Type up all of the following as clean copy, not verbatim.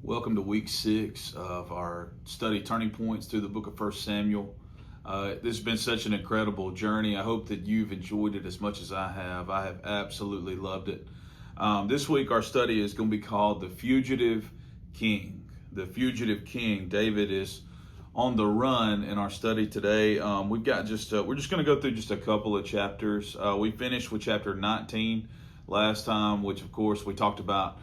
Welcome to week 6 of our study Turning Points through the book of 1 Samuel. This has been such an incredible journey. I hope that you've enjoyed it as much as I have. I have absolutely loved it. This week our study is going to be called The Fugitive King. The Fugitive King. David is on the run in our study today. We're just going to go through just a couple of chapters. We finished with chapter 19 last time, which of course we talked about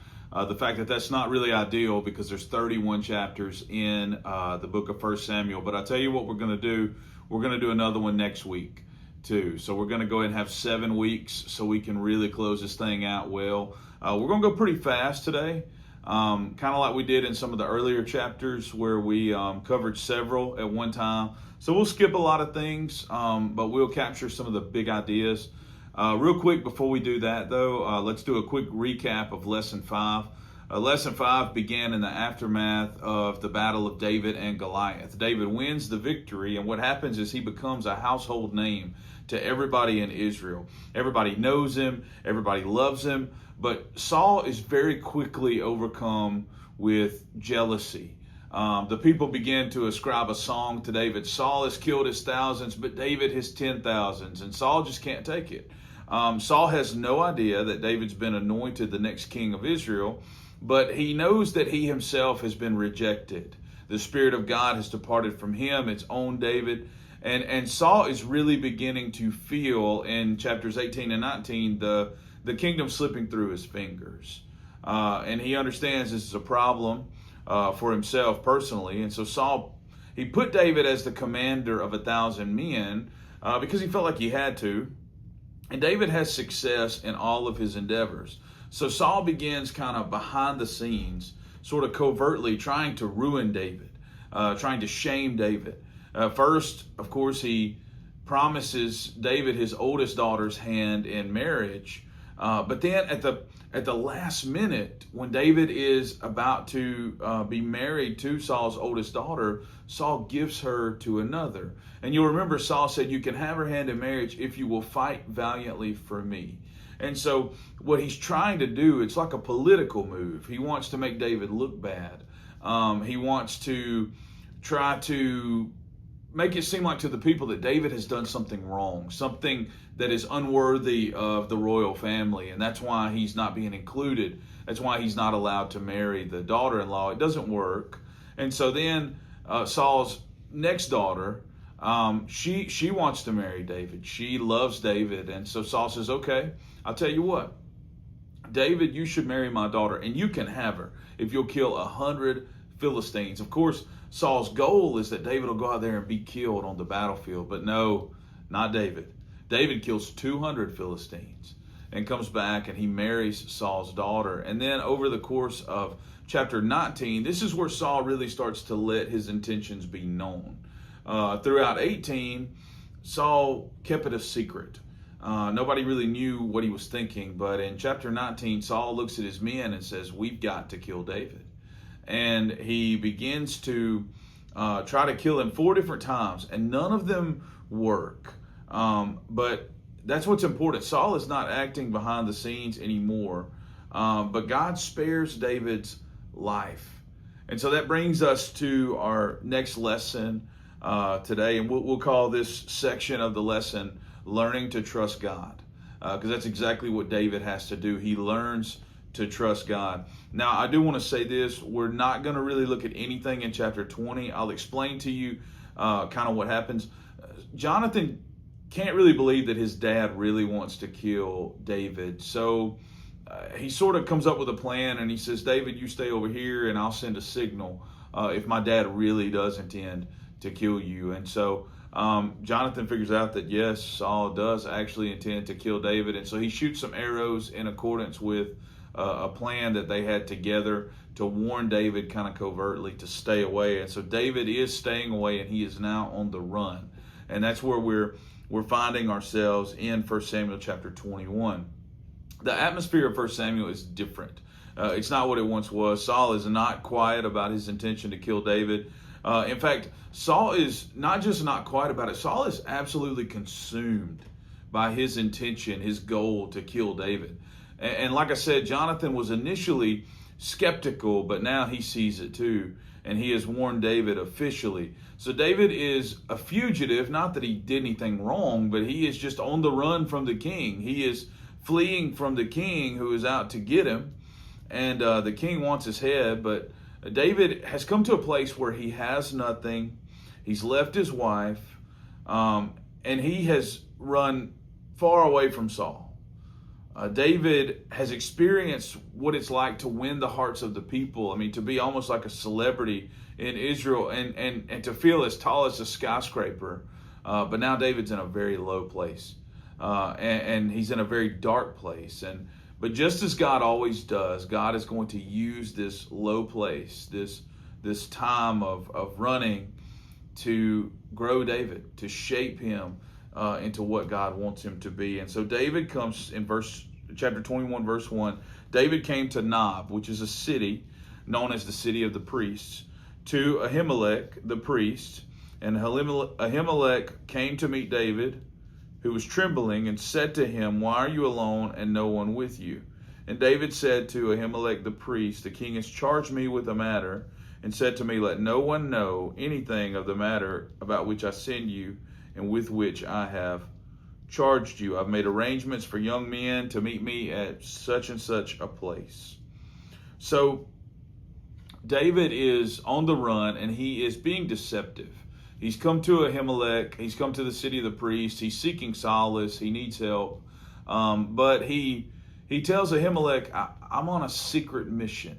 the fact that that's not really ideal because there's 31 chapters in the book of 1 Samuel. But I tell you what we're going to do. We're going to do another one next week too. So we're going to go ahead and have 7 weeks so we can really close this thing out well. We're going to go pretty fast today, kind of like we did in some of the earlier chapters where we covered several at one time. So we'll skip a lot of things, but we'll capture some of the big ideas. Real quick before we do that though, let's do a quick recap of Lesson 5. Lesson 5 began in the aftermath of the battle of David and Goliath. David wins the victory, and what happens is he becomes a household name to everybody in Israel. Everybody knows him, everybody loves him, but Saul is very quickly overcome with jealousy. The people begin to ascribe a song to David. Saul has killed his thousands, but David his 10,000s, and Saul just can't take it. Saul has no idea that David's been anointed the next king of Israel, but he knows that he himself has been rejected. The Spirit of God has departed from him. It's on David. And Saul is really beginning to feel in chapters 18 and 19 the kingdom slipping through his fingers. And he understands this is a problem for himself personally. And so Saul, he put David as the commander of 1,000 men because he felt like he had to. And David has success in all of his endeavors. So Saul begins kind of behind the scenes, sort of covertly trying to ruin David, trying to shame David. First, of course, he promises David his oldest daughter's hand in marriage. But then at the last minute, when David is about to be married to Saul's oldest daughter, Saul gives her to another. And you'll remember Saul said, "You can have her hand in marriage if you will fight valiantly for me." And so what he's trying to do, it's like a political move. He wants to make David look bad. He wants to try to make it seem like to the people that David has done something wrong, something that is unworthy of the royal family. And that's why he's not being included. That's why he's not allowed to marry the daughter-in-law. It doesn't work. And so then Saul's next daughter, she wants to marry David. She loves David. And so Saul says, "Okay, I'll tell you what, David, you should marry my daughter, and you can have her if you'll kill 100 Philistines." Of course, Saul's goal is that David will go out there and be killed on the battlefield. But no, not David. David kills 200 Philistines and comes back and he marries Saul's daughter. And then over the course of chapter 19, this is where Saul really starts to let his intentions be known. Throughout 18, Saul kept it a secret. Nobody really knew what he was thinking. But in chapter 19, Saul looks at his men and says, "We've got to kill David." And he begins to try to kill him 4 different times, and none of them work. But that's what's important. Saul is not acting behind the scenes anymore, but God spares David's life. And so that brings us to our next lesson today, and we'll call this section of the lesson Learning to Trust God, because that's exactly what David has to do. He learns to trust God. Now, I do want to say this. We're not going to really look at anything in chapter 20. I'll explain to you kind of what happens. Jonathan can't really believe that his dad really wants to kill David. So he sort of comes up with a plan, and he says, "David, you stay over here, and I'll send a signal if my dad really does intend to kill you." And so Jonathan figures out that, yes, Saul does actually intend to kill David. And so he shoots some arrows in accordance with a plan that they had together to warn David kind of covertly to stay away. And so David is staying away, and he is now on the run. And that's where we're finding ourselves in 1 Samuel chapter 21. The atmosphere of 1 Samuel is different. It's not what it once was. Saul is not quiet about his intention to kill David. In fact, Saul is not just not quiet about it. Saul is absolutely consumed by his intention, his goal to kill David. And like I said, Jonathan was initially skeptical, but now he sees it too. And he has warned David officially. So David is a fugitive, not that he did anything wrong, but he is just on the run from the king. He is fleeing from the king who is out to get him. And the king wants his head, but David has come to a place where he has nothing. He's left his wife, and he has run far away from Saul. David has experienced what it's like to win the hearts of the people. I mean, to be almost like a celebrity in Israel and to feel as tall as a skyscraper. But now David's in a very low place, and he's in a very dark place. But just as God always does, God is going to use this low place, this time of running, to grow David, to shape him into what God wants him to be. And so David comes in chapter 21, verse 1. David came to Nob, which is a city known as the city of the priests, to Ahimelech the priest. And Ahimelech came to meet David, who was trembling, and said to him, "Why are you alone and no one with you?" And David said to Ahimelech the priest, "The king has charged me with a matter, and said to me, let no one know anything of the matter about which I send you, and with which I have charged you. I've made arrangements for young men to meet me at such and such a place." So David is on the run, and he is being deceptive. He's come to Ahimelech. He's come to the city of the priest. He's seeking solace. He needs help. But he tells Ahimelech, I'm on a secret mission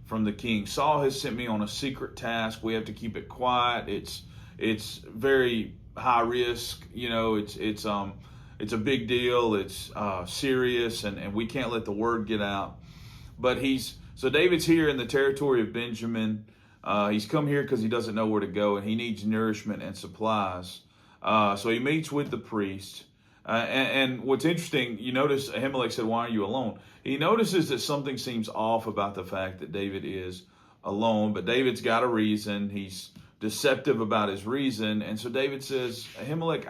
from the king. Saul has sent me on a secret task. We have to keep it quiet. It's very high risk. You know, it's a big deal. It's serious, and we can't let the word get out. But so David's here in the territory of Benjamin. He's come here because he doesn't know where to go, and he needs nourishment and supplies. So he meets with the priest. And what's interesting, you notice Ahimelech said, "Why are you alone?" He notices that something seems off about the fact that David is alone, but David's got a reason. He's deceptive about his reason. And so David says, "Ahimelech,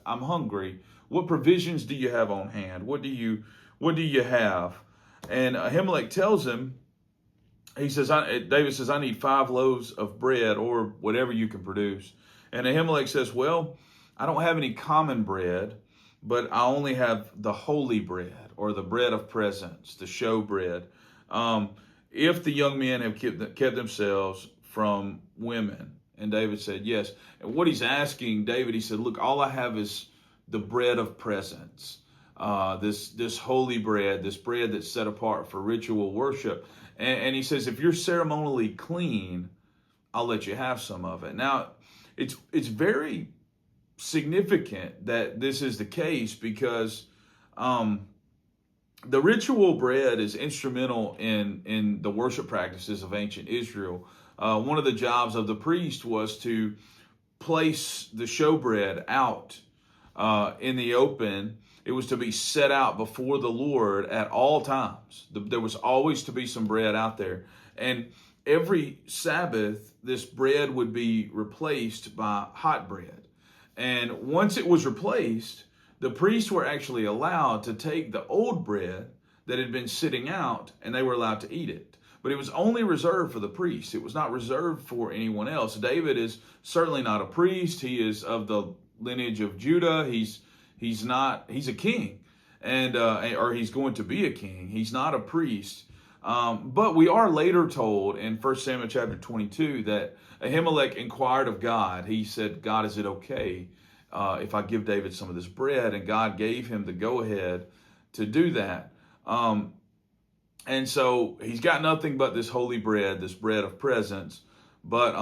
I'm hungry. What provisions do you have on hand? What do you have?" And Ahimelech tells him, David says, "I need 5 loaves of bread or whatever you can produce." And Ahimelech says, "Well, I don't have any common bread, but I only have the holy bread, or the bread of presence, the show bread. If the young men have kept themselves from women." And David said, "Yes." And what he's asking David, he said, "Look, all I have is the bread of presence, this holy bread, this bread that's set apart for ritual worship." And he says, "If you're ceremonially clean, I'll let you have some of it." Now, it's very significant that this is the case, because the ritual bread is instrumental in the worship practices of ancient Israel. One of the jobs of the priest was to place the showbread out in the open. It was to be set out before the Lord at all times. There was always to be some bread out there. And every Sabbath, this bread would be replaced by hot bread. And once it was replaced, the priests were actually allowed to take the old bread that had been sitting out, and they were allowed to eat it. But it was only reserved for the priests. It was not reserved for anyone else. David is certainly not a priest. He is of the lineage of Judah. He's a king, or he's going to be a king. He's not a priest. But we are later told in 1 Samuel chapter 22 that Ahimelech inquired of God. He said, "God, is it okay if I give David some of this bread?" And God gave him the go-ahead to do that. And so he's got nothing but this holy bread, this bread of presence. But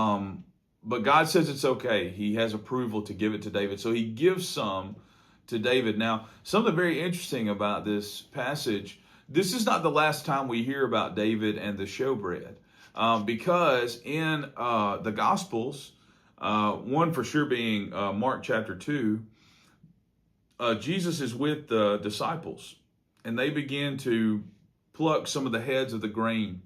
God says it's okay. He has approval to give it to David. So he gives some to David. Now, something very interesting about this passage, this is not the last time we hear about David and the showbread, because in the Gospels, one for sure being Mark chapter 2, Jesus is with the disciples, and they begin to pluck some of the heads of the grain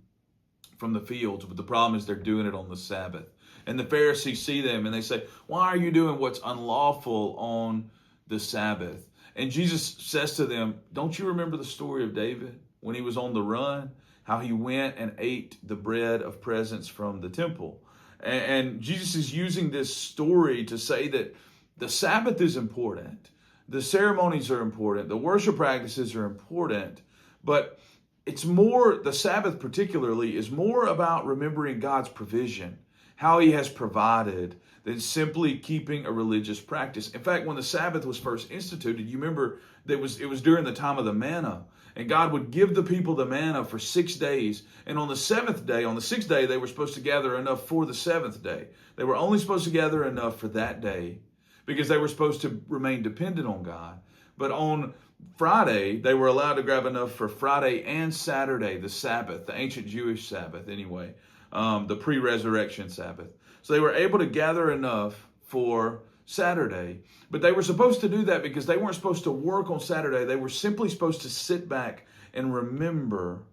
from the fields. But the problem is they're doing it on the Sabbath. And the Pharisees see them and they say, "Why are you doing what's unlawful on the Sabbath?" And Jesus says to them, "Don't you remember the story of David when he was on the run? how he went and ate the bread of presence from the temple. And Jesus is using this story to say that the Sabbath is important. The ceremonies are important. The worship practices are important. But it's more, the Sabbath particularly, is more about remembering God's provision, how he has provided, than simply keeping a religious practice. In fact, when the Sabbath was first instituted, you remember that it was during the time of the manna. And God would give the people the manna for 6 days. And on the seventh day, on the sixth day, they were supposed to gather enough for the seventh day. They were only supposed to gather enough for that day because they were supposed to remain dependent on God. But on Friday, they were allowed to grab enough for Friday and Saturday, the Sabbath, the ancient Jewish Sabbath anyway, the pre-resurrection Sabbath. So they were able to gather enough for Saturday, but they were supposed to do that because they weren't supposed to work on Saturday. They were simply supposed to sit back and remember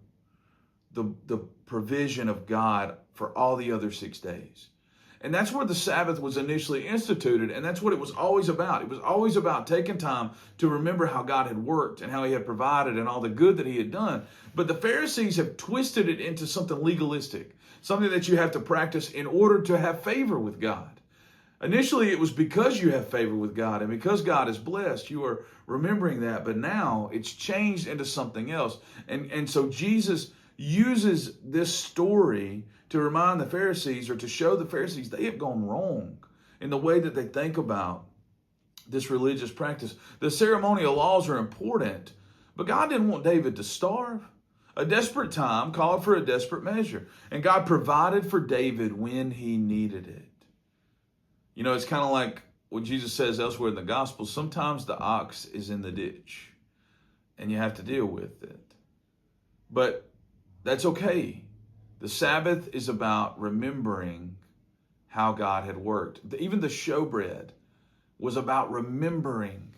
the provision of God for all the other 6 days. And that's where the Sabbath was initially instituted, and that's what it was always about. It was always about taking time to remember how God had worked and how he had provided and all the good that he had done. But the Pharisees have twisted it into something legalistic, something that you have to practice in order to have favor with God. Initially, it was because you have favor with God and because God is blessed, you are remembering that. But now it's changed into something else. And so Jesus uses this story to remind the Pharisees, or to show the Pharisees they have gone wrong in the way that they think about this religious practice. The ceremonial laws are important, but God didn't want David to starve. A desperate time called for a desperate measure, and God provided for David when he needed it. You know, it's kind of like what Jesus says elsewhere in the gospel. Sometimes the ox is in the ditch and you have to deal with it. But that's okay. The Sabbath is about remembering how God had worked. Even the showbread was about remembering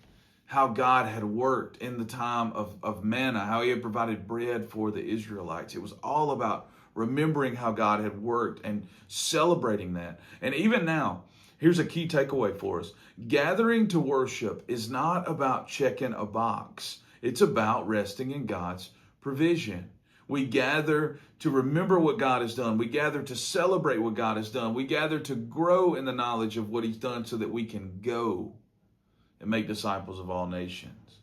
how God had worked in the time of manna, how he had provided bread for the Israelites. It was all about remembering how God had worked and celebrating that. And even now, here's a key takeaway for us. Gathering to worship is not about checking a box. It's about resting in God's provision. We gather to remember what God has done. We gather to celebrate what God has done. We gather to grow in the knowledge of what he's done so that we can go and make disciples of all nations.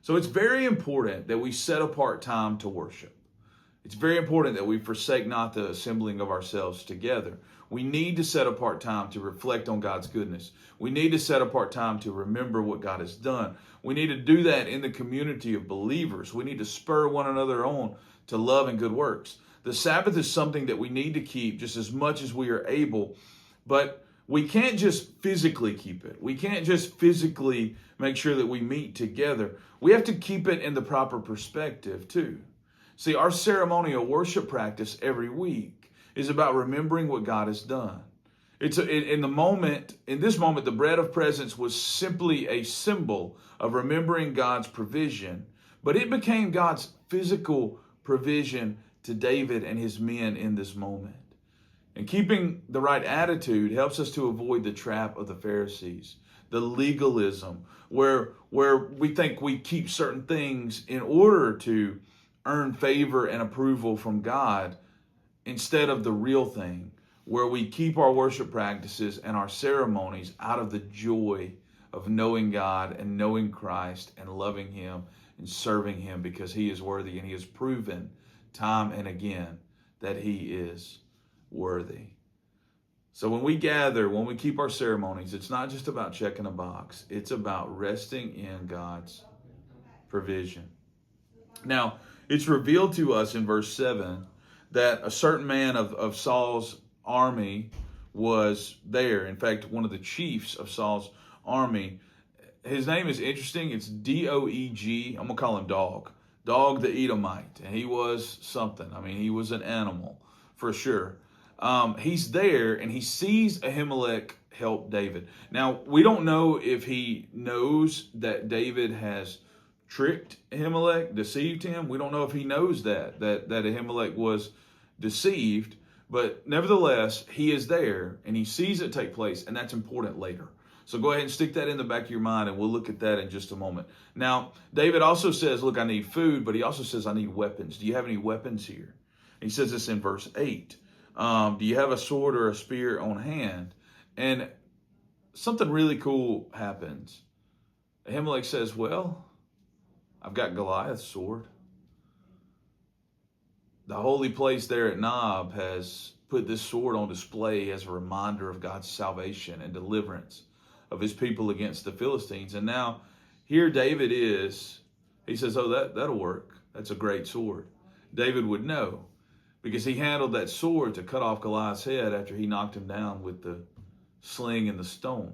So it's very important that we set apart time to worship. It's very important that we forsake not the assembling of ourselves together. We need to set apart time to reflect on God's goodness. We need to set apart time to remember what God has done. We need to do that in the community of believers. We need to spur one another on to love and good works. The Sabbath is something that we need to keep just as much as we are able, but we can't just physically keep it. We can't just physically make sure that we meet together. We have to keep it in the proper perspective too. See, our ceremonial worship practice every week is about remembering what God has done. In this moment, the bread of presence was simply a symbol of remembering God's provision, but it became God's physical provision to David and his men in this moment. And keeping the right attitude helps us to avoid the trap of the Pharisees, the legalism, where we think we keep certain things in order to earn favor and approval from God, instead of the real thing, where we keep our worship practices and our ceremonies out of the joy of knowing God and knowing Christ and loving him and serving him because he is worthy, and he has proven time and again that he is worthy. So when we gather, when we keep our ceremonies, it's not just about checking a box. It's about resting in God's provision. Now, it's revealed to us in verse 7 that a certain man of Saul's army was there. In fact, one of the chiefs of Saul's army, his name is interesting. It's Doeg. I'm going to call him Dog. Dog the Edomite. And he was something. I mean, he was an animal for sure. He's there and he sees Ahimelech help David. Now, we don't know if he knows that David has tricked Ahimelech, deceived him. We don't know if he knows that Ahimelech was deceived. But nevertheless, he is there and he sees it take place, and that's important later. So go ahead and stick that in the back of your mind, and we'll look at that in just a moment. Now, David also says, look, I need food, but he also says, I need weapons. Do you have any weapons here? He says this in verse 8. Do you have a sword or a spear on hand? And something really cool happens. Ahimelech says, well, I've got Goliath's sword. The holy place there at Nob has put this sword on display as a reminder of God's salvation and deliverance of his people against the Philistines. And now here David is, he says, oh, that'll work. That's a great sword. David would know because he handled that sword to cut off Goliath's head after he knocked him down with the sling and the stone.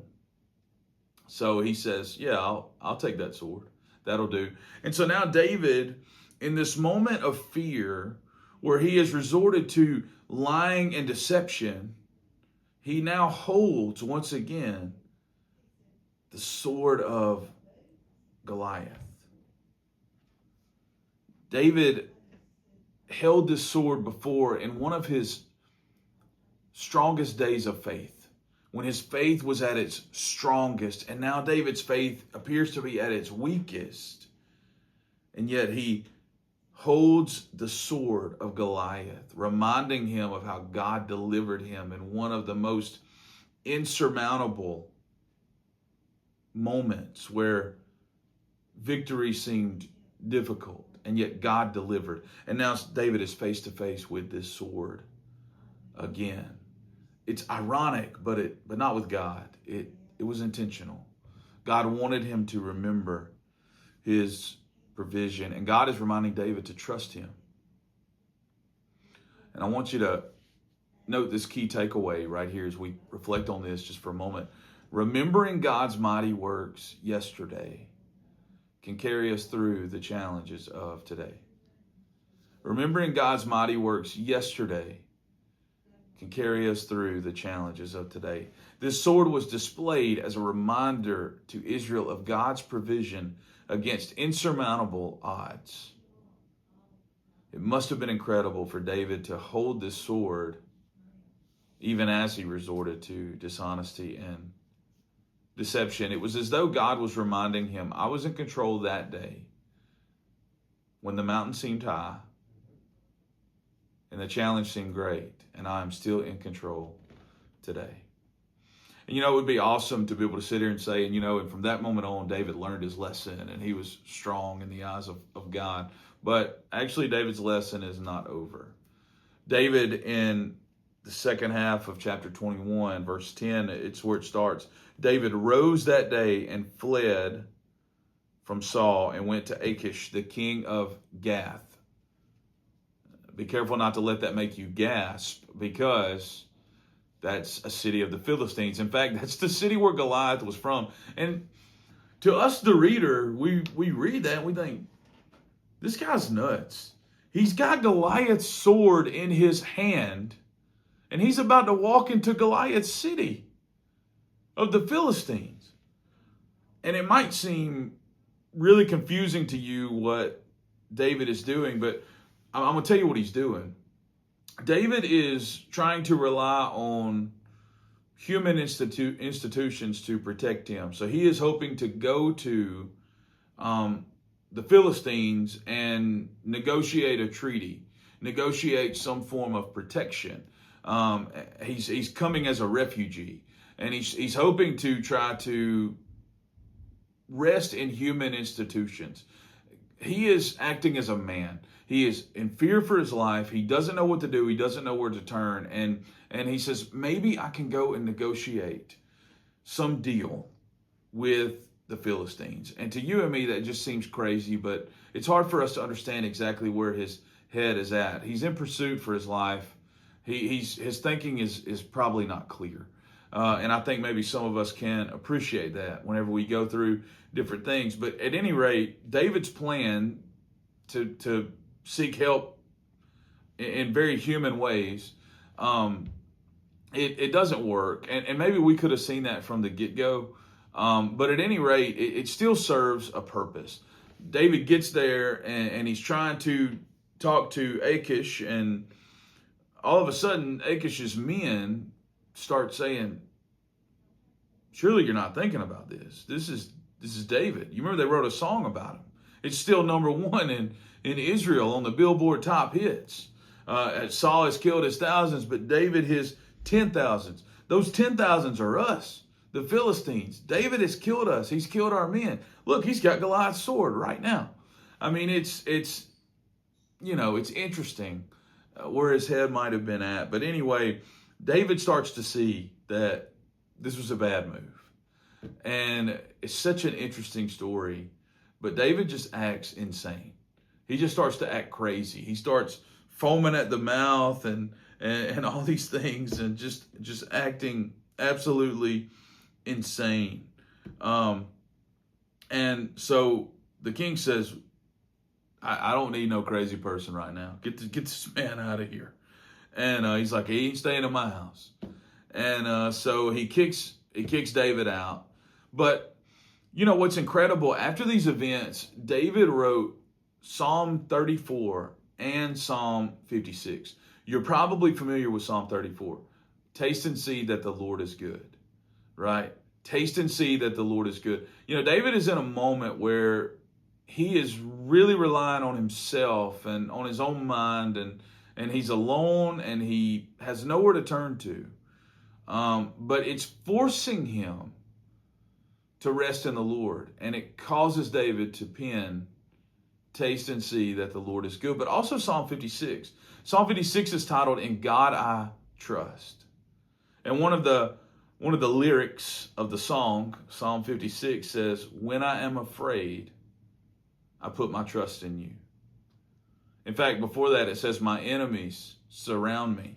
So he says, yeah, I'll take that sword. That'll do. And so now David, in this moment of fear, where he has resorted to lying and deception, he now holds once again the sword of Goliath. David held this sword before in one of his strongest days of faith, when his faith was at its strongest, and now David's faith appears to be at its weakest, and yet he holds the sword of Goliath, reminding him of how God delivered him in one of the most insurmountable moments where victory seemed difficult, and yet God delivered. And now David is face to face with this sword again. It's ironic, but not with God. It was intentional. God wanted him to remember his provision, and God is reminding David to trust him. And I want you to note this key takeaway right here as we reflect on this just for a moment. Remembering God's mighty works yesterday can carry us through the challenges of today. Remembering God's mighty works yesterday can carry us through the challenges of today. This sword was displayed as a reminder to Israel of God's provision against insurmountable odds. It must have been incredible for David to hold this sword even as he resorted to dishonesty and deception. It was as though God was reminding him, I was in control that day when the mountain seemed high and the challenge seemed great, and I am still in control today. And it would be awesome to be able to sit here and say, and from that moment on, David learned his lesson and he was strong in the eyes of God. But actually, David's lesson is not over. David, in the second half of chapter 21, verse 10, it's where it starts. David rose that day and fled from Saul and went to Achish, the king of Gath. Be careful not to let that make you gasp, because that's a city of the Philistines. In fact, that's the city where Goliath was from. And to us, the reader, we read that and we think, this guy's nuts. He's got Goliath's sword in his hand, and he's about to walk into Goliath's city of the Philistines. And it might seem really confusing to you what David is doing, but I'm going to tell you what he's doing. David is trying to rely on human institutions to protect him. So he is hoping to go to the Philistines and negotiate a treaty, negotiate some form of protection. He's coming as a refugee, and he's hoping to try to rest in human institutions. He is acting as a man. He is in fear for his life. He doesn't know what to do. He doesn't know where to turn. And he says, maybe I can go and negotiate some deal with the Philistines. And to you and me, that just seems crazy, but it's hard for us to understand exactly where his head is at. He's in pursuit for his life. His thinking is probably not clear. And I think maybe some of us can appreciate that whenever we go through different things. But at any rate, David's plan to seek help in very human ways, it doesn't work. And maybe we could have seen that from the get-go. But at any rate, it still serves a purpose. David gets there and he's trying to talk to Achish, and all of a sudden Achish's men start saying, surely you're not thinking about this. This is David. You remember they wrote a song about him. It's still number one in Israel on the Billboard top hits. Saul has killed his thousands, but David his 10,000s. Those 10,000s are us, the Philistines. David has killed us. He's killed our men. Look, he's got Goliath's sword right now. I mean, it's interesting where his head might have been at. But anyway, David starts to see that this was a bad move. And it's such an interesting story. But David just acts insane. He just starts to act crazy. He starts foaming at the mouth and all these things and just acting absolutely insane. And so the king says, I don't need no crazy person right now. Get this man out of here. And he's like, he ain't staying in my house. And so he kicks David out. But you know what's incredible? After these events, David wrote Psalm 34 and Psalm 56. You're probably familiar with Psalm 34. Taste and see that the Lord is good, right? Taste and see that the Lord is good. You know, David is in a moment where he is really relying on himself and on his own mind, and he's alone and he has nowhere to turn to. But it's forcing him to rest in the Lord, and it causes David to pen, taste and see that the Lord is good. But also Psalm 56. Psalm 56 is titled, In God I Trust. And one of the lyrics of the song, Psalm 56, says, when I am afraid, I put my trust in you. In fact, before that, it says, my enemies surround me.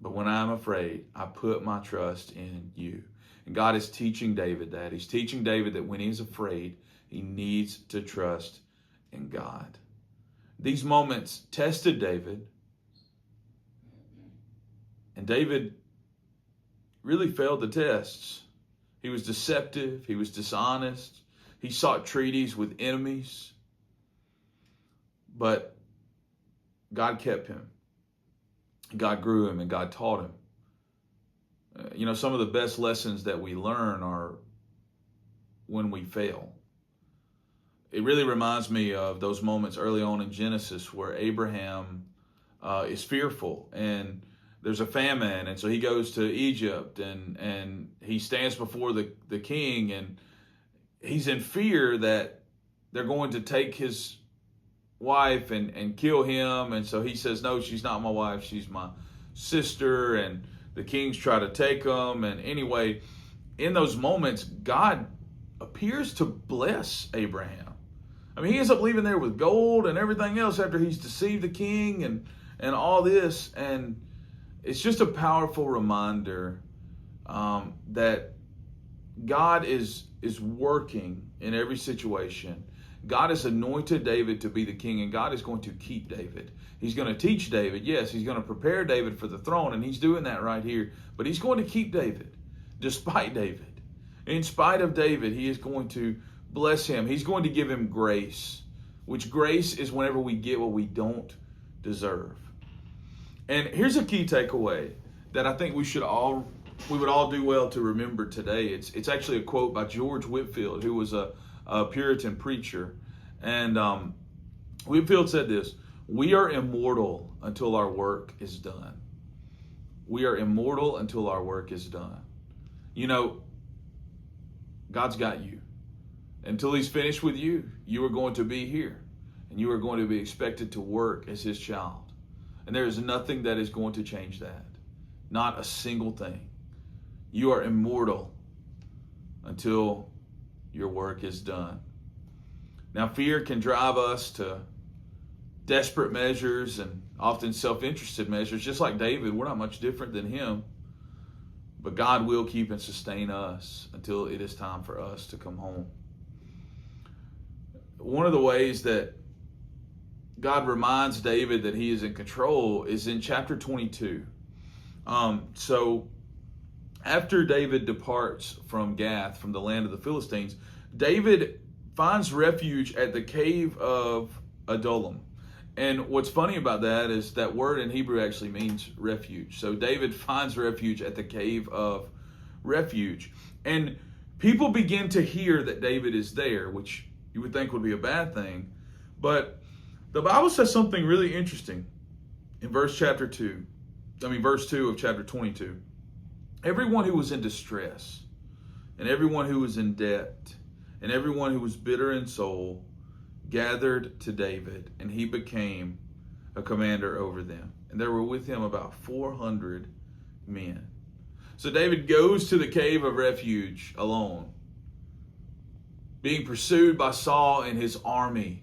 But when I am afraid, I put my trust in you. And God is teaching David that. He's teaching David that when he's afraid, he needs to trust in God. These moments tested David. And David really failed the tests. He was deceptive. He was dishonest. He sought treaties with enemies. But God kept him. God grew him and God taught him. Some of the best lessons that we learn are when we fail. It really reminds me of those moments early on in Genesis where Abraham is fearful and there's a famine, and so he goes to Egypt and he stands before the king, and he's in fear that they're going to take his wife and kill him. And so he says, no, she's not my wife, she's my sister. And the kings try to take him. And anyway, in those moments, God appears to bless Abraham. I mean, he ends up leaving there with gold and everything else after he's deceived the king and all this. And it's just a powerful reminder that God is working in every situation. God has anointed David to be the king, and God is going to keep David. He's going to teach David. Yes, he's going to prepare David for the throne, and he's doing that right here. But he's going to keep David, despite David. In spite of David, he is going to bless him. He's going to give him grace, which grace is whenever we get what we don't deserve. And here's a key takeaway that I think we would all do well to remember today. It's actually a quote by George Whitefield, who was a Puritan preacher. And Whitefield said this: we are immortal until our work is done. We are immortal until our work is done. You know, God's got you. Until he's finished with you, you are going to be here. And you are going to be expected to work as his child. And there is nothing that is going to change that. Not a single thing. You are immortal until your work is done. Now, fear can drive us to desperate measures and often self-interested measures. Just like David, we're not much different than him. But God will keep and sustain us until it is time for us to come home. One of the ways that God reminds David that he is in control is in chapter 22. So after David departs from Gath, from the land of the Philistines, David finds refuge at the cave of Adullam. And what's funny about that is that word in Hebrew actually means refuge. So David finds refuge at the cave of refuge. And people begin to hear that David is there, which you would think would be a bad thing. But The Bible says something really interesting in verse 2 of chapter 22. Everyone who was in distress, and everyone who was in debt, and everyone who was bitter in soul gathered to David, and he became a commander over them. And there were with him about 400 men. So David goes to the cave of refuge alone, being pursued by Saul and his army.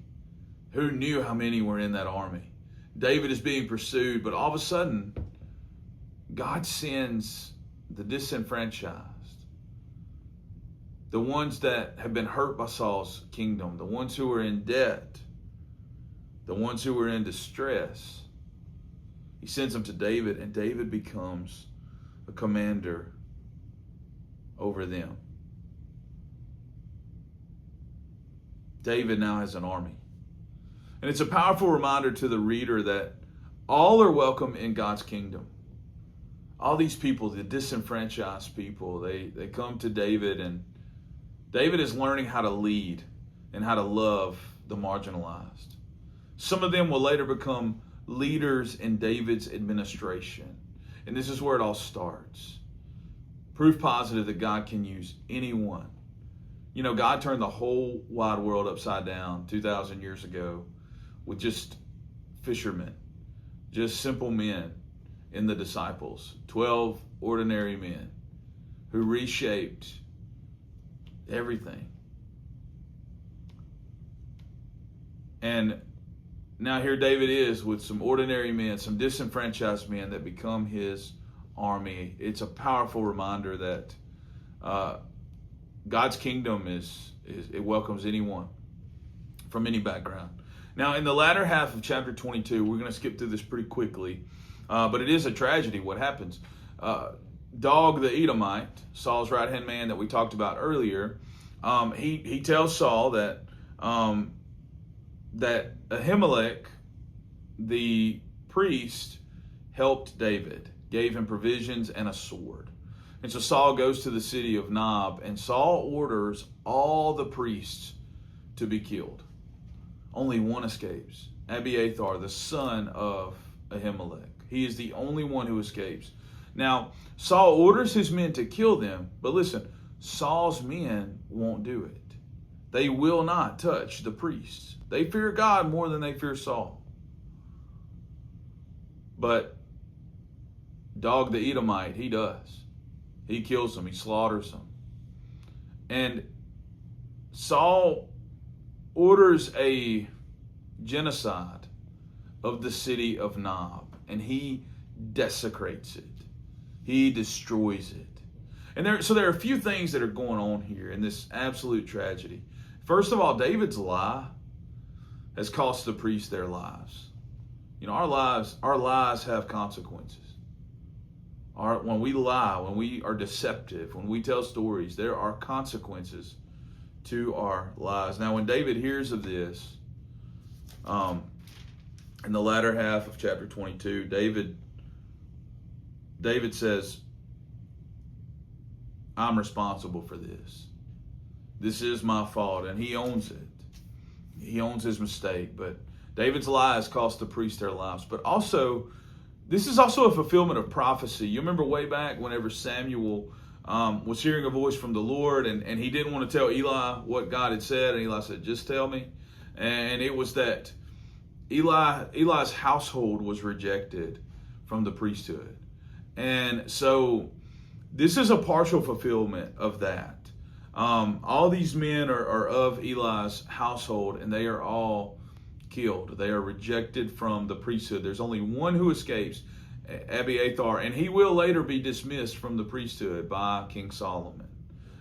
Who knew how many were in that army? David is being pursued, but all of a sudden, God sends the disenfranchised, the ones that have been hurt by Saul's kingdom, the ones who are in debt, the ones who are in distress. He sends them to David, and David becomes a commander over them. David now has an army. And it's a powerful reminder to the reader that all are welcome in God's kingdom. All these people, the disenfranchised people, they come to David, and David is learning how to lead and how to love the marginalized. Some of them will later become leaders in David's administration. And this is where it all starts. Proof positive that God can use anyone. You know, God turned the whole wide world upside down 2,000 years ago with just fishermen, just simple men in the disciples, 12 ordinary men who reshaped everything. And now here David is with some ordinary men, some disenfranchised men that become his army. It's a powerful reminder that God's kingdom it welcomes anyone from any background. Now, in the latter half of chapter 22, we're going to skip through this pretty quickly, but it is a tragedy what happens. Dog the Edomite, Saul's right-hand man that we talked about earlier, he tells Saul that Ahimelech, the priest, helped David, gave him provisions and a sword. And so Saul goes to the city of Nob, and Saul orders all the priests to be killed. Only one escapes, Abiathar, the son of Ahimelech. He is the only one who escapes. Now, Saul orders his men to kill them, but listen, Saul's men won't do it. They will not touch the priests. They fear God more than they fear Saul. But Dog the Edomite, he does. He kills them. He slaughters them. And Saul orders a genocide of the city of Nob, and he desecrates it. He destroys it. And there are a few things that are going on here in this absolute tragedy. First of all, David's lie has cost the priests their lives. You know, our lies have consequences. When we lie, when we are deceptive, when we tell stories, there are consequences to our lies. Now, when David hears of this, in the latter half of chapter 22, David says, I'm responsible for this. This is my fault, and he owns it. He owns his mistake, but David's lies cost the priests their lives. But also, this is also a fulfillment of prophecy. You remember way back whenever Samuel was hearing a voice from the Lord, and he didn't want to tell Eli what God had said, and Eli said, just tell me. And it was that Eli's household was rejected from the priesthood. And so this is a partial fulfillment of that. All these men are of Eli's household, and they are all killed. They are rejected from the priesthood. There's only one who escapes, Abiathar, and he will later be dismissed from the priesthood by King Solomon.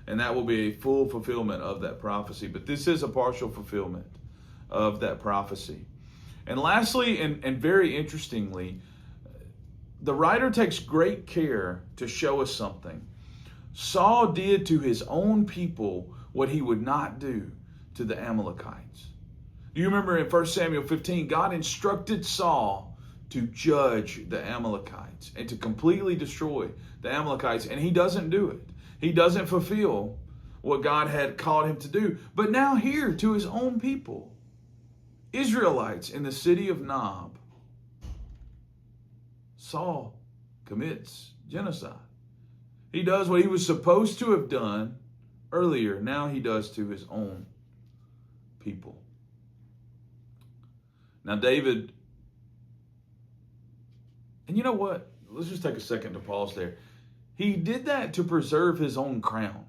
And that will be a full fulfillment of that prophecy. But this is a partial fulfillment of that prophecy. And lastly, and very interestingly, the writer takes great care to show us something. Saul did to his own people what he would not do to the Amalekites. Do you remember in 1 Samuel 15, God instructed Saul to judge the Amalekites and to completely destroy the Amalekites, and he doesn't do it. He doesn't fulfill what God had called him to do. But now here, to his own people, Israelites in the city of Nob, Saul commits genocide. He does what he was supposed to have done earlier. Now he does to his own people. Now David, and you know what? Let's just take a second to pause there. He did that to preserve his own crown.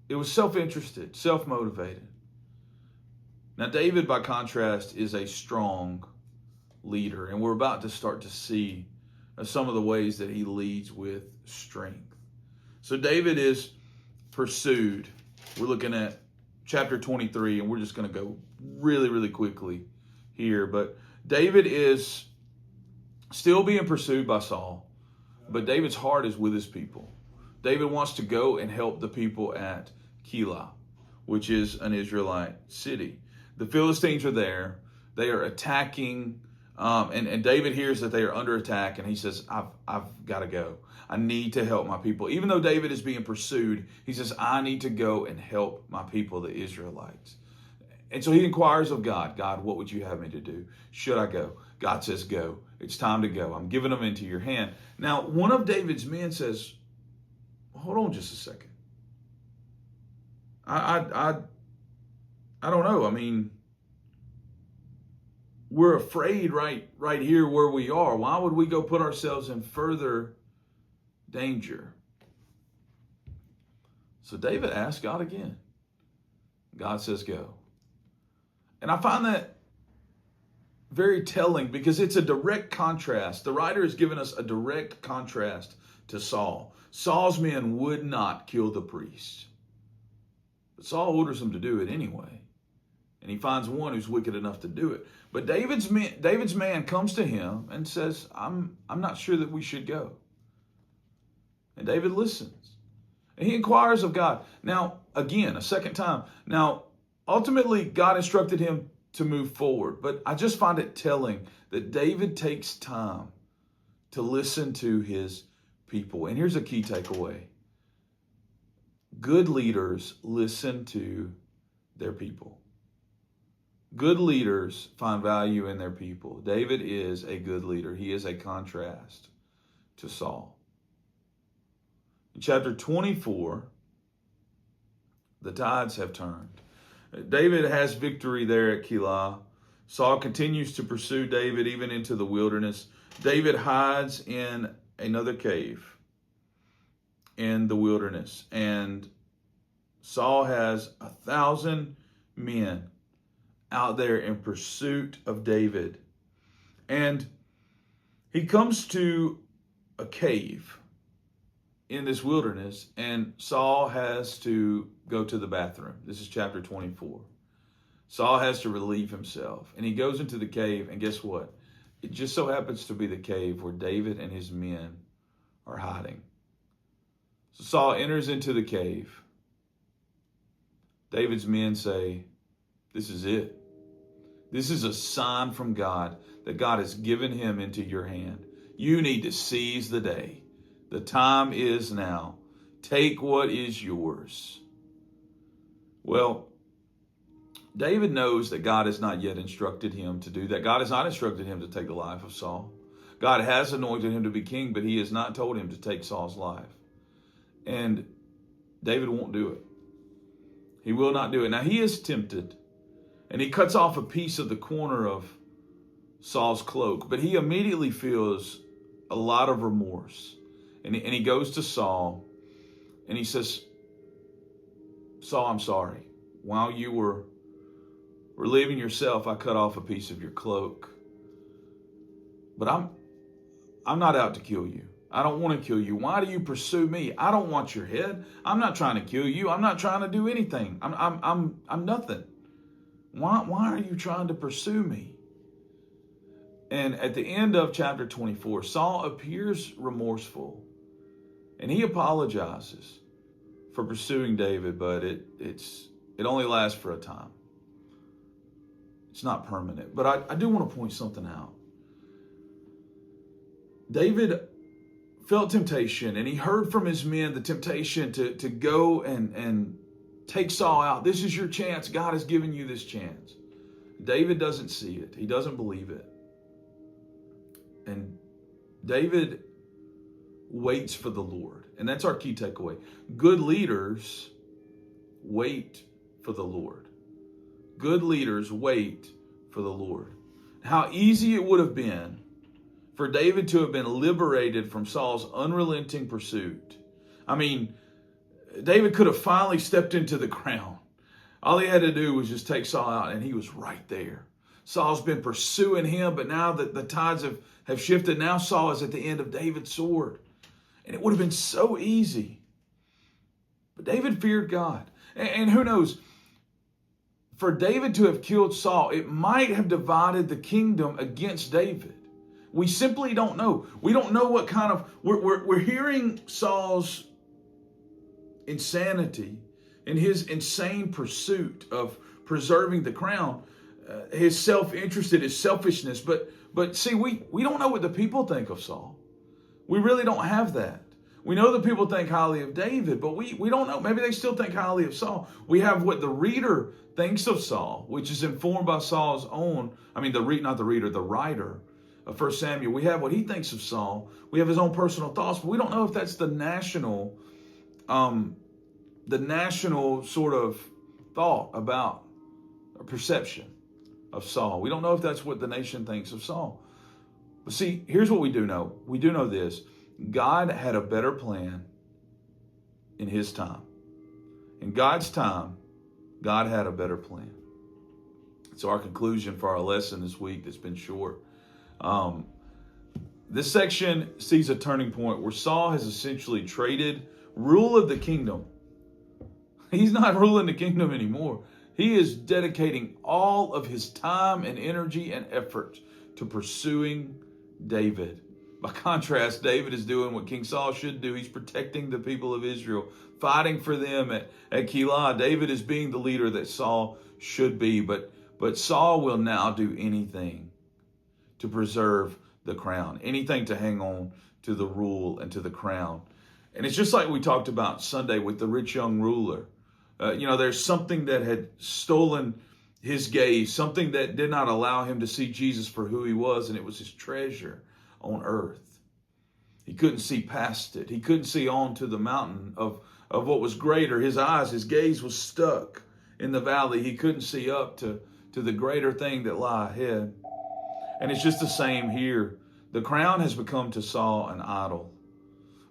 It was self-interested, self-motivated. Now David, by contrast, is a strong leader, and we're about to start to see some of the ways that he leads with strength. So David is pursued. We're looking at chapter 23, and we're just going to go really, really quickly here. But David is still being pursued by Saul, but David's heart is with his people. David wants to go and help the people at Keilah, which is an Israelite city. The Philistines are there. They are attacking, and David hears that they are under attack, and he says, I've got to go. I need to help my people. Even though David is being pursued, he says, I need to go and help my people, the Israelites. And so he inquires of God, God, what would you have me to do? Should I go? God says, go. It's time to go. I'm giving them into your hand. Now, one of David's men says, hold on just a second. I don't know. I mean, we're afraid right here where we are. Why would we go put ourselves in further danger? So David asks God again. God says, go. And I find that very telling because it's a direct contrast. The writer has given us a direct contrast to Saul. Saul's men would not kill the priest. But Saul orders them to do it anyway. And he finds one who's wicked enough to do it. But David's man comes to him and says, I'm not sure that we should go. And David listens. And he inquires of God. Now, again, a second time. Now, ultimately, God instructed him to move forward. But I just find it telling that David takes time to listen to his people. And here's a key takeaway. Good leaders listen to their people. Good leaders find value in their people. David is a good leader. He is a contrast to Saul. In chapter 24, the tides have turned. David has victory there at Keilah. Saul continues to pursue David even into the wilderness. David hides in another cave in the wilderness. And Saul has 1,000 men out there in pursuit of David. And he comes to a cave in this wilderness, and Saul has to go to the bathroom. This is chapter 24. Saul has to relieve himself, and he goes into the cave, and guess what? It just so happens to be the cave where David and his men are hiding. So Saul enters into the cave. David's men say, this is it. This is a sign from God that God has given him into your hand. You need to seize the day. The time is now. Take what is yours. Well, David knows that God has not yet instructed him to do that. God has not instructed him to take the life of Saul. God has anointed him to be king, but he has not told him to take Saul's life. And David won't do it. He will not do it. Now he is tempted, and he cuts off a piece of the corner of Saul's cloak, but he immediately feels a lot of remorse. And he goes to Saul, and he says, Saul, I'm sorry. While you were relieving yourself, I cut off a piece of your cloak. But I'm not out to kill you. I don't want to kill you. Why do you pursue me? I don't want your head. I'm not trying to kill you. I'm not trying to do anything. I'm nothing. Why are you trying to pursue me? And at the end of chapter 24, Saul appears remorseful, and he apologizes for pursuing David, but it only lasts for a time. It's not permanent. But I do want to point something out. David felt temptation, and he heard from his men the temptation to go and Take Saul out. This is your chance. God has given you this chance. David doesn't see it. He doesn't believe it. And David waits for the Lord. And that's our key takeaway. Good leaders wait for the Lord. Good leaders wait for the Lord. How easy it would have been for David to have been liberated from Saul's unrelenting pursuit. I mean, David could have finally stepped into the ground. All he had to do was just take Saul out, and he was right there. Saul's been pursuing him, but now that the tides have shifted, now Saul is at the end of David's sword. And it would have been so easy. But David feared God. And who knows, for David to have killed Saul, it might have divided the kingdom against David. We simply don't know. We don't know what kind of... We're hearing Saul's insanity and his insane pursuit of preserving the crown, his self-interested, his selfishness. But see, we don't know what the people think of Saul. We really don't have that. We know that people think highly of David, but we don't know. Maybe they still think highly of Saul. We have what the reader thinks of Saul, which is informed by Saul's own, the writer of 1 Samuel. We have what he thinks of Saul. We have his own personal thoughts, but we don't know if that's the national sort of thought about a perception of Saul. We don't know if that's what the nation thinks of Saul. But see, here's what we do know. We do know this. God had a better plan in his time. In God's time, God had a better plan. So our conclusion for our lesson this week that's been short. This section sees a turning point where Saul has essentially traded rule of the kingdom. He's not ruling the kingdom anymore. He is dedicating all of his time and energy and effort to pursuing David. By contrast, David is doing what King Saul should do. He's protecting the people of Israel, fighting for them at Keilah. David is being the leader that Saul should be, but Saul will now do anything to preserve the crown, anything to hang on to the rule and to the crown. And it's just like we talked about Sunday with the rich young ruler. There's something that had stolen his gaze, something that did not allow him to see Jesus for who he was, and it was his treasure on earth. He couldn't see past it. He couldn't see on to the mountain of what was greater. His gaze was stuck in the valley. He couldn't see up to the greater thing that lie ahead. And it's just the same here. The crown has become to Saul an idol,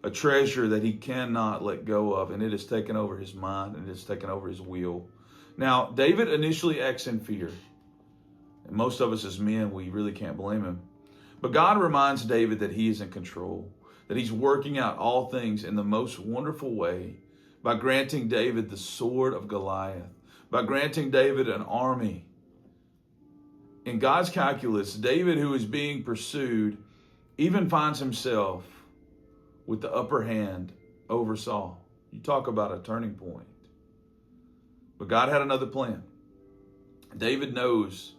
a treasure that he cannot let go of, and it has taken over his mind and it has taken over his will. Now, David initially acts in fear. And most of us as men, we really can't blame him. But God reminds David that he is in control, that he's working out all things in the most wonderful way by granting David the sword of Goliath, by granting David an army. In God's calculus, David, who is being pursued, even finds himself with the upper hand over Saul. You talk about a turning point. But God had another plan. David knows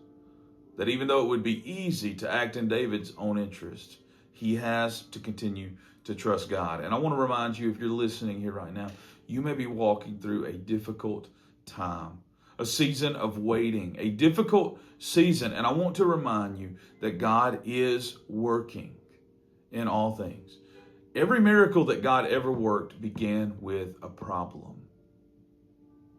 that even though it would be easy to act in David's own interest, he has to continue to trust God. And I want to remind you, if you're listening here right now, you may be walking through a difficult time, a season of waiting, a difficult season. And I want to remind you that God is working in all things. Every miracle that God ever worked began with a problem.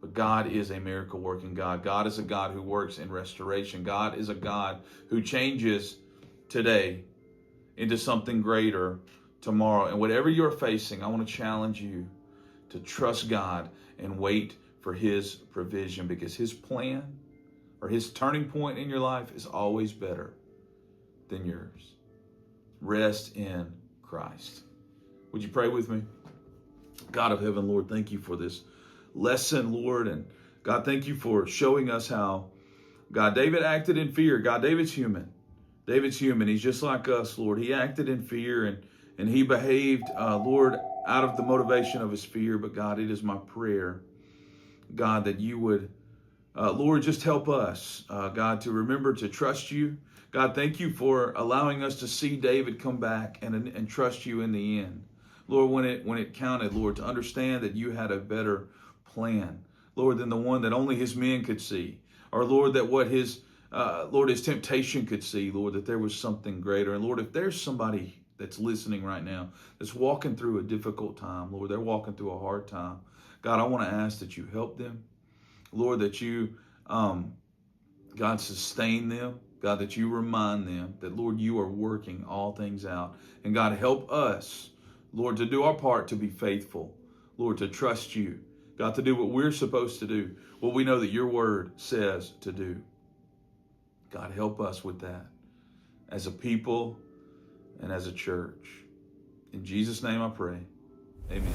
But God is a miracle working God. God is a God who works in restoration. God is a God who changes today into something greater tomorrow. And whatever you're facing, I want to challenge you to trust God and wait for his provision, because his plan or his turning point in your life is always better than yours. Rest in Christ. Would you pray with me? God of heaven, Lord, thank you for this lesson, Lord. And God, thank you for showing us how, God, David acted in fear. God, David's human. David's human. He's just like us, Lord. He acted in fear and he behaved, Lord, out of the motivation of his fear. But God, it is my prayer, God, that you would, Lord, just help us, God, to remember to trust you. God, thank you for allowing us to see David come back and trust you in the end. Lord, when it counted, Lord, to understand that you had a better plan. Lord, than the one that only his men could see. Or Lord, that what his temptation could see, Lord, that there was something greater. And Lord, if there's somebody that's listening right now that's walking through a difficult time, Lord, they're walking through a hard time, God, I want to ask that you help them. Lord, that you, God, sustain them. God, that you remind them that, Lord, you are working all things out. And God, help us, Lord, to do our part to be faithful. Lord, to trust you. God, to do what we're supposed to do, what we know that your word says to do. God, help us with that as a people and as a church. In Jesus' name I pray. Amen.